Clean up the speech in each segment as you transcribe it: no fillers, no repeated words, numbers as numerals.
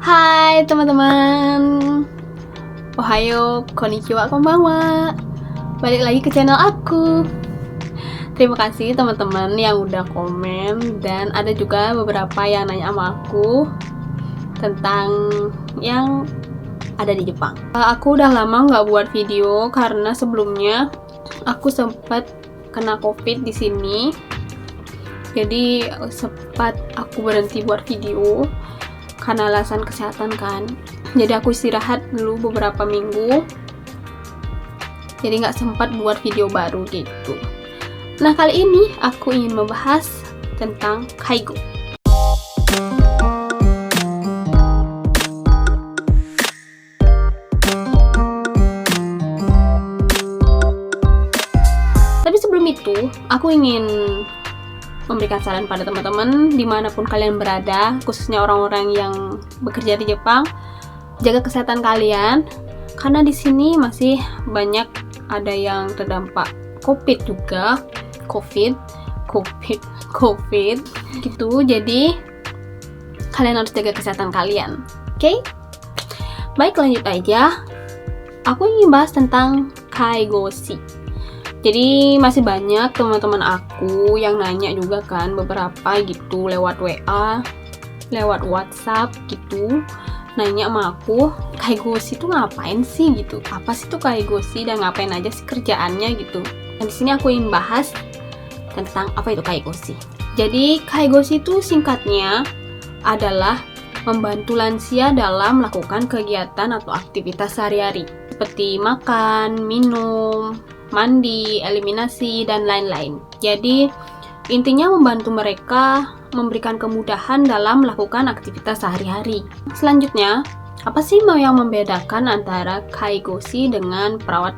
Hai teman-teman, ohayo, konnichiwa, konbanwa. Balik lagi ke channel aku. Terima kasih teman-teman yang udah komen. Dan ada juga beberapa yang nanya sama aku tentang yang ada di Jepang. Aku udah lama nggak buat video karena sebelumnya aku sempat kena COVID di sini. Jadi sempat aku berhenti buat video karena alasan kesehatan kan. Jadi aku istirahat dulu beberapa minggu, jadi nggak sempat buat video baru gitu. Nah, kali ini aku ingin membahas tentang kaigo. Tapi sebelum itu, aku ingin memberikan saran pada teman-teman dimanapun kalian berada, khususnya orang-orang yang bekerja di Jepang. Jaga kesehatan kalian, karena di sini masih banyak ada yang terdampak COVID juga, COVID gitu. Jadi kalian harus jaga kesehatan kalian, oke? Baik, lanjut aja. Aku ingin bahas tentang kaigoshi. Jadi masih banyak teman-teman aku yang nanya juga kan, beberapa gitu lewat WA, lewat WhatsApp gitu, nanya sama aku, kaigoshi itu ngapain sih gitu? Apa sih itu kaigoshi dan ngapain aja sih kerjaannya gitu? Dan di sini aku ingin bahas tentang apa itu kaigoshi. Jadi kaigoshi itu singkatnya adalah membantu lansia dalam melakukan kegiatan atau aktivitas sehari-hari seperti makan, minum, mandi, eliminasi, dan lain-lain. Jadi intinya membantu mereka, memberikan kemudahan dalam melakukan aktivitas sehari-hari. Selanjutnya, apa sih yang membedakan antara kaigoshi dengan perawat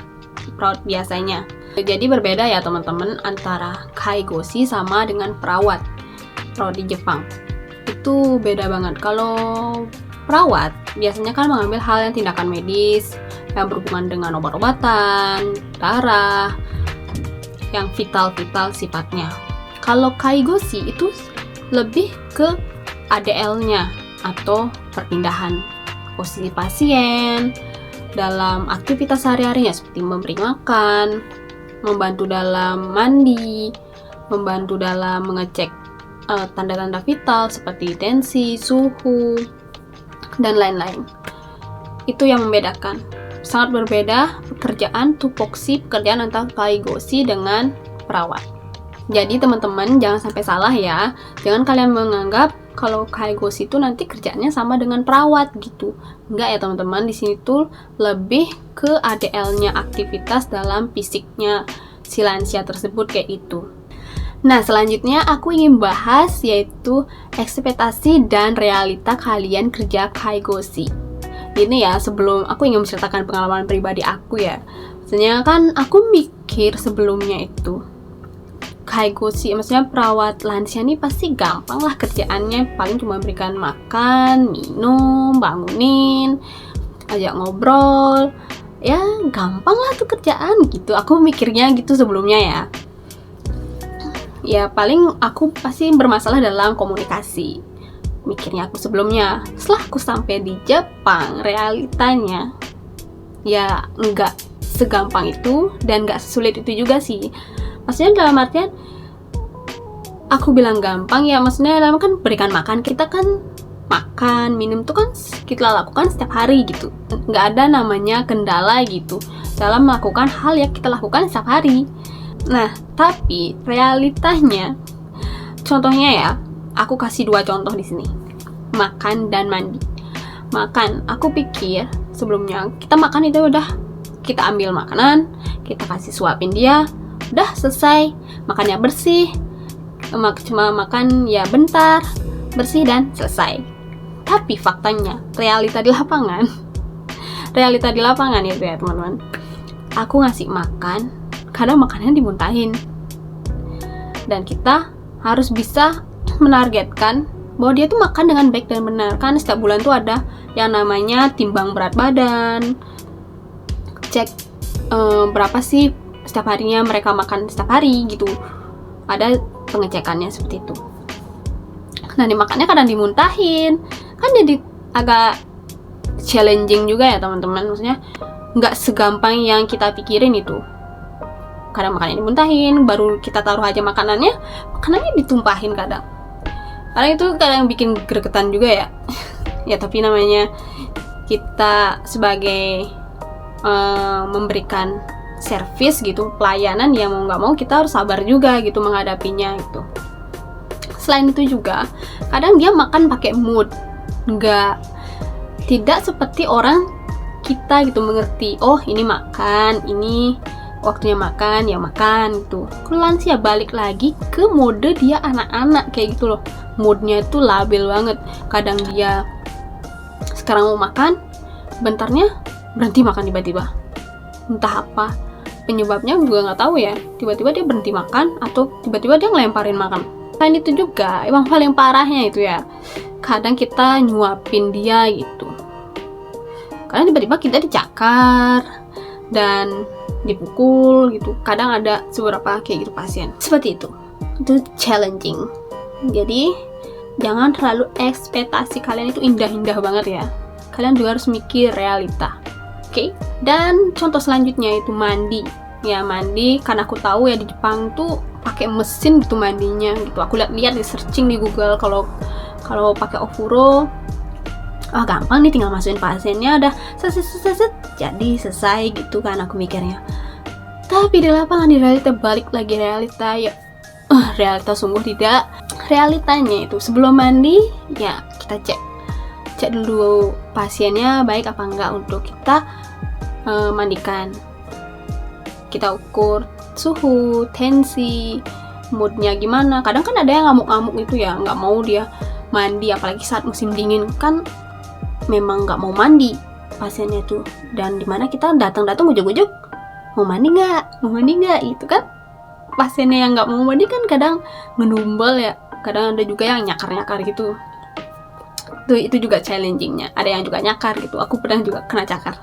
biasanya? Jadi berbeda ya teman-teman antara kaigoshi sama dengan perawat di Jepang. Itu beda banget. Kalau perawat biasanya kan mengambil hal yang tindakan medis yang berhubungan dengan obat-obatan, darah, yang vital-vital sifatnya. Kalau kaigoshi itu lebih ke ADL-nya atau perpindahan posisi pasien dalam aktivitas sehari-harinya seperti memberi makan, membantu dalam mandi, membantu dalam mengecek tanda-tanda vital seperti tensi, suhu, dan lain-lain. Itu yang membedakan. Sangat berbeda tupoksi pekerjaan antara kaigoshi dengan perawat. Jadi teman-teman jangan sampai salah ya. Jangan kalian menganggap kalau kaigoshi itu nanti kerjaannya sama dengan perawat gitu. Enggak ya teman-teman, di sini tuh lebih ke ADL-nya, aktivitas dalam fisiknya si lansia tersebut kayak itu. Nah, selanjutnya aku ingin bahas yaitu ekspektasi dan realita kalian kerja kaigoshi. Ini ya, sebelum aku ingin menceritakan pengalaman pribadi aku ya. Maksudnya kan aku mikir sebelumnya itu kaigoshi, maksudnya perawat lansia ini pasti gampang lah kerjaannya, paling cuma berikan makan, minum, bangunin, ajak ngobrol, ya gampang lah tuh kerjaan gitu. Aku mikirnya gitu sebelumnya ya. Ya paling aku pasti bermasalah dalam komunikasi, mikirnya aku sebelumnya. Setelah aku sampai di Jepang, realitanya ya nggak segampang itu dan nggak sesulit itu juga sih. Maksudnya dalam artian aku bilang gampang ya, maksudnya dalam kan berikan makan, kita kan makan, minum tuh kan kita lakukan setiap hari gitu, nggak ada namanya kendala gitu dalam melakukan hal yang kita lakukan setiap hari. Nah, tapi realitanya, contohnya ya, aku kasih 2 contoh di sini. Makan dan mandi. Makan, aku pikir sebelumnya kita makan itu udah kita ambil makanan, kita kasih suapin dia, udah selesai, makannya bersih, cuma makan ya bentar, bersih dan selesai. Tapi faktanya, realita di lapangan itu ya teman-teman, aku ngasih makan, kadang makannya dimuntahin, dan kita harus bisa menargetkan bahwa dia tuh makan dengan baik dan benar. Kan setiap bulan tuh ada yang namanya timbang berat badan, cek berapa sih setiap harinya mereka makan setiap hari gitu, ada pengecekannya seperti itu. Nah, dimakannya kadang dimuntahin, kan jadi agak challenging juga ya teman-teman. Maksudnya nggak segampang yang kita pikirin itu. Kadang makannya dimuntahin, baru kita taruh aja makanannya ditumpahin kadang. Karena itu kadang bikin gregetan juga ya. Ya tapi namanya kita sebagai memberikan servis gitu, pelayanan, ya mau nggak mau kita harus sabar juga gitu menghadapinya gitu. Selain itu juga kadang dia makan pakai mood, tidak seperti orang kita gitu mengerti, oh ini makan, ini waktunya makan, ya makan gitu. Kalau lansia balik lagi ke mode dia anak-anak kayak gitu loh, moodnya itu labil banget. Kadang dia sekarang mau makan, bentarnya berhenti makan tiba-tiba, entah apa penyebabnya gue nggak tahu ya. Tiba-tiba dia berhenti makan atau tiba-tiba dia ngelemparin makan. Selain itu juga yang paling parahnya itu ya, kadang kita nyuapin dia gitu, kadang tiba-tiba kita dicakar dan dipukul gitu. Kadang ada beberapa kayak gitu pasien seperti itu challenging. Jadi jangan terlalu ekspektasi kalian itu indah-indah banget ya, kalian juga harus mikir realita. Oke. Dan contoh selanjutnya itu mandi. Ya mandi, karena aku tahu ya di Jepang tuh pakai mesin gitu mandinya gitu. Aku lihat di searching di Google, kalau pakai ofuro, gampang nih, tinggal masukin pasiennya udah set, jadi selesai gitu kan aku mikirnya. Tapi di lapangan, di realita, balik lagi realita ya, realita sungguh tidak. Realitanya itu sebelum mandi ya kita cek dulu pasiennya baik apa enggak untuk kita mandikan. Kita ukur suhu, tensi, moodnya gimana. Kadang kan ada yang ngamuk-ngamuk itu ya, nggak mau dia mandi, apalagi saat musim dingin kan memang nggak mau mandi pasiennya tuh. Dan dimana kita datang ujuk-ujuk mau mandi nggak itu kan, pasiennya yang nggak mau mandi kan kadang ngenumbal ya. Kadang ada juga yang nyakar gitu. Itu juga challengingnya. Ada yang juga nyakar gitu. Aku pernah juga kena cakar.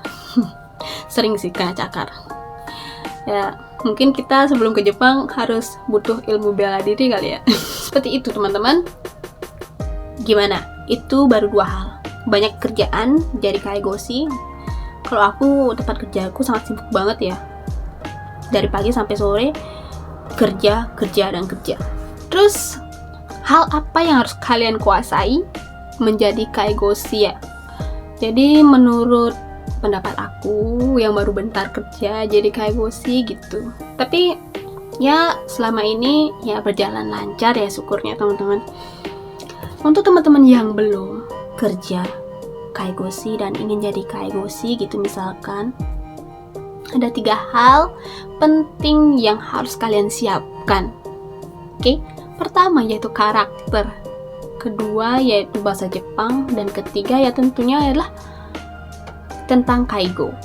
Sering sih kena cakar. Ya mungkin kita sebelum ke Jepang harus butuh ilmu bela diri kali ya. Seperti itu teman-teman. Gimana? Itu baru 2 hal. Banyak kerjaan jadi kaigoshi. Kalau aku, tempat kerjaku sangat sibuk banget ya. Dari pagi sampai sore kerja. Terus hal apa yang harus kalian kuasai menjadi kaigoshi ya? Jadi menurut pendapat aku yang baru bentar kerja jadi kaigoshi gitu. Tapi ya selama ini ya berjalan lancar ya, syukurnya teman-teman. Untuk teman-teman yang belum kerja kaigoshi dan ingin jadi kaigoshi gitu misalkan, ada 3 hal penting yang harus kalian siapkan. Oke? Pertama yaitu karakter, kedua yaitu bahasa Jepang, dan ketiga ya tentunya adalah tentang kaigo,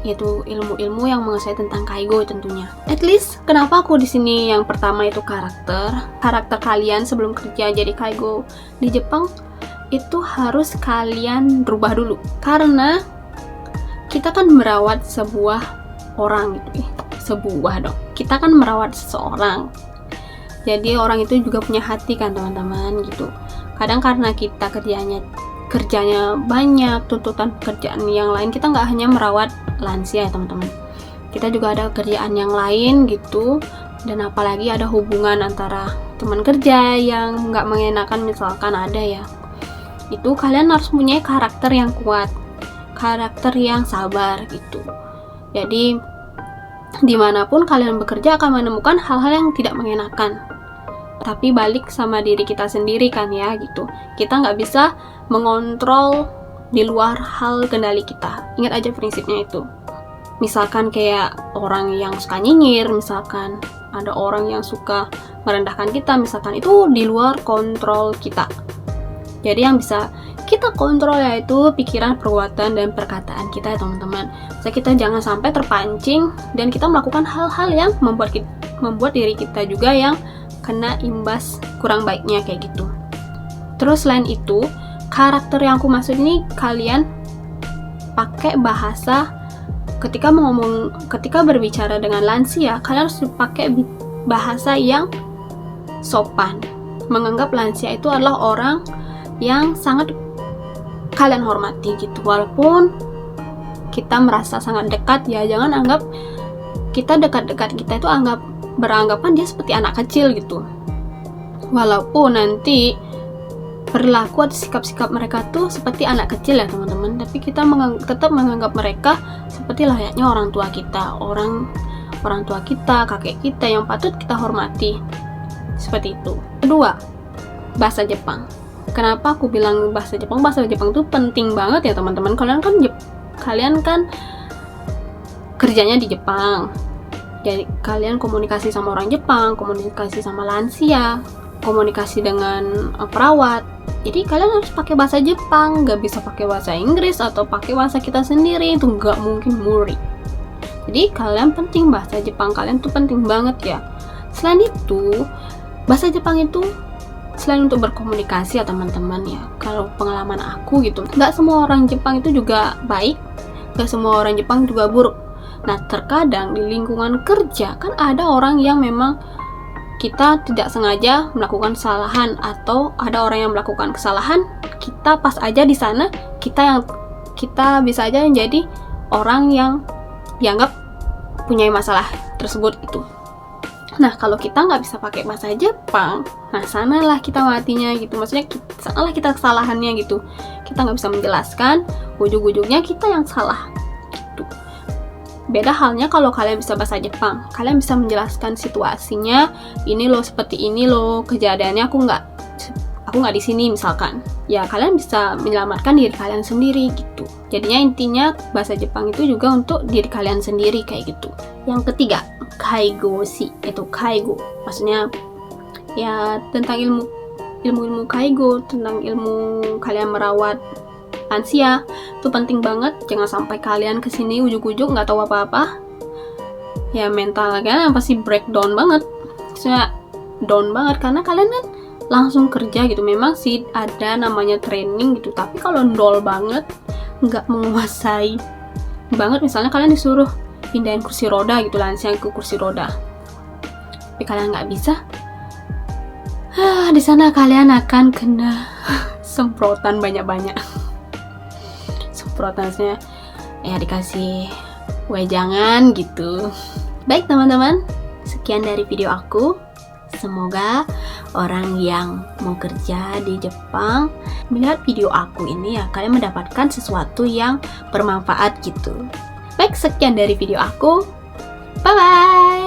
yaitu ilmu-ilmu yang menguasai tentang kaigo tentunya. At least kenapa aku di sini yang pertama itu karakter kalian sebelum kerja jadi kaigo di Jepang itu harus kalian rubah dulu, karena kita kan merawat sebuah orang gitu. Kita kan merawat seseorang. Jadi orang itu juga punya hati kan teman-teman gitu. Kadang karena kita kerjanya banyak, tuntutan pekerjaan yang lain, kita nggak hanya merawat lansia ya teman-teman. Kita juga ada kerjaan yang lain gitu. Dan apalagi ada hubungan antara teman kerja yang nggak mengenakan misalkan ada ya. Itu kalian harus punya karakter yang kuat, karakter yang sabar gitu. Jadi dimanapun kalian bekerja akan menemukan hal-hal yang tidak mengenakan. Tapi balik sama diri kita sendiri kan ya gitu. Kita nggak bisa mengontrol di luar hal kendali kita. Ingat aja prinsipnya itu. Misalkan kayak orang yang suka nyinyir, misalkan ada orang yang suka merendahkan kita, misalkan itu di luar kontrol kita. Jadi yang bisa kita kontrol yaitu pikiran, perbuatan, dan perkataan kita ya teman-teman. Jadi kita jangan sampai terpancing dan kita melakukan hal-hal yang membuat diri kita juga yang kena imbas kurang baiknya kayak gitu. Terus selain itu, karakter yang aku maksud ini kalian pakai bahasa ketika berbicara dengan lansia, kalian harus pakai bahasa yang sopan. Menganggap lansia itu adalah orang yang sangat kalian hormati gitu. Walaupun kita merasa sangat dekat ya, jangan anggap kita dekat-dekat kita itu beranggapan dia seperti anak kecil gitu. Walaupun nanti perilaku atau sikap-sikap mereka tuh seperti anak kecil ya teman-teman, tapi kita tetap menganggap mereka seperti layaknya orang tua kita, orang tua kita, kakek kita yang patut kita hormati. Seperti itu. Kedua, bahasa Jepang. Kenapa aku bilang bahasa Jepang? Bahasa Jepang tuh penting banget ya teman-teman. Kalian kan kerjanya di Jepang. Jadi kalian komunikasi sama orang Jepang, komunikasi sama lansia, komunikasi dengan perawat. Jadi kalian harus pakai bahasa Jepang, nggak bisa pakai bahasa Inggris atau pakai bahasa kita sendiri, itu nggak mungkin murid. Jadi kalian penting bahasa Jepang, kalian tuh penting banget ya. Selain itu, bahasa Jepang itu selain untuk berkomunikasi ya teman-teman ya, kalau pengalaman aku gitu, nggak semua orang Jepang itu juga baik, nggak semua orang Jepang juga buruk. Nah, terkadang di lingkungan kerja kan ada orang yang memang kita tidak sengaja melakukan kesalahan, atau ada orang yang melakukan kesalahan, kita pas aja di sana, kita bisa aja menjadi orang yang dianggap punya masalah tersebut itu. Nah, kalau kita nggak bisa pakai bahasa Jepang, nah sanalah kita matinya gitu. Maksudnya sanalah kita kesalahannya gitu. Kita nggak bisa menjelaskan, ujung-ujungnya kita yang salah gitu. Beda halnya kalau kalian bisa bahasa Jepang, kalian bisa menjelaskan situasinya, ini loh seperti ini loh kejadiannya, aku nggak di sini misalkan. Ya kalian bisa menyelamatkan diri kalian sendiri gitu. Jadinya intinya bahasa Jepang itu juga untuk diri kalian sendiri kayak gitu. Yang ketiga, kaigoshi, itu kaigo. Maksudnya ya tentang ilmu kaigo, tentang ilmu kalian merawat lansia. Itu penting banget. Jangan sampai kalian kesini ujuk-ujuk nggak tahu apa-apa. Ya mental kalian pasti breakdown banget. Maksudnya down banget karena kalian kan langsung kerja gitu. Memang sih ada namanya training gitu, tapi kalau nol banget, nggak menguasai banget, misalnya kalian disuruh pindahin kursi roda gitu, lansia ke kursi roda, tapi kalian nggak bisa, di sana kalian akan kena semprotan banyak-banyak. Semprotannya ya dikasih wejangan gitu. Baik teman-teman, sekian dari video aku. Semoga orang yang mau kerja di Jepang melihat video aku ini ya, kalian mendapatkan sesuatu yang bermanfaat gitu. Baik, sekian dari video aku. Bye bye.